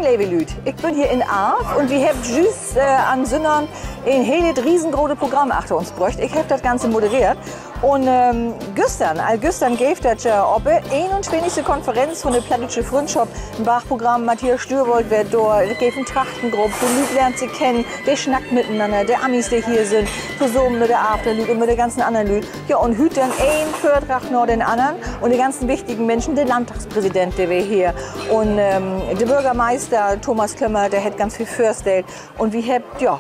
Moin, liebe Lüd. Ich bin hier in Arf und wir haben just an Sündern ein hele riesengroßes Programm achter uns bräucht. Ich habe das Ganze moderiert. Und gestern gab das ja ob 21. Konferenz von der Plattdeutsche Freundschaft, ein Bachprogramm. Matthias Stürwold wird dort, es gibt eine Trachtengruppe, die Leute lernen sich kennen, der schnackt miteinander, der Amis, die hier sind, zusammen mit der Afterlüd und mit den ganzen anderen Lüd. Ja, und hüt dann ein Vortrag noch den anderen und die ganzen wichtigen Menschen, der Landtagspräsident, der wäre hier und der Bürgermeister Thomas Klemmer, der hat ganz viel vorgestellt und wir habt, ja,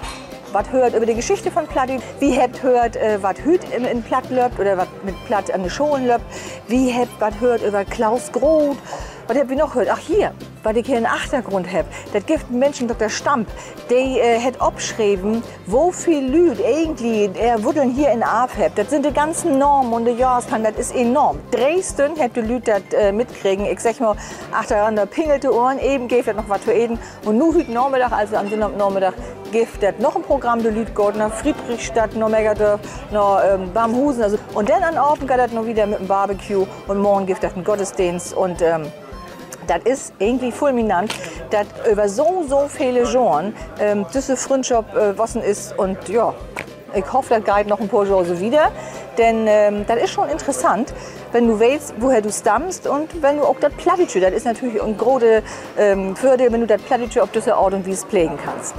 was hört über die Geschichte von Plattdüt, wie habt hört, was hüt in Platt löbt oder was mit Platt an den Schulen löbt, wie habt was hört über Klaus Groth, was habt ihr noch hört? Ach hier, was ich hier in Achtergrund hab, das gibt ein Menschen, Dr. Stamp, der hat abgeschrieben, wo viel Lüd eigentlich Wuddeln hier in Arf habt. Das sind die ganzen Normen und die Jahreszahlen, das ist enorm. Dresden habt die Lüd das mitkriegen. Ich sag mal, achtereinander pingelte Ohren, eben gibt es noch was zu eden. Und nur heute Nachmittag, also am Sonntagnachmittag, gibt es noch ein Programm, der Lüd geht nach Friedrichstadt, nach Megerdorf, nach Barmhusen. Also, und dann an Abend geht das noch wieder mit dem Barbecue und morgen gibt es einen Gottesdienst. Und das ist irgendwie fulminant, dass über so viele Genres diese Freundschaft wassen ist. Und ja, ich hoffe, das geht noch ein paar Jahre so wieder. Denn das ist schon interessant, wenn du weißt, woher du stammst und wenn du auch das Plattdeutsche, das ist natürlich ein großer Vorteil, wenn du das Plattdeutsche auf diese Art und Weise pflegen kannst.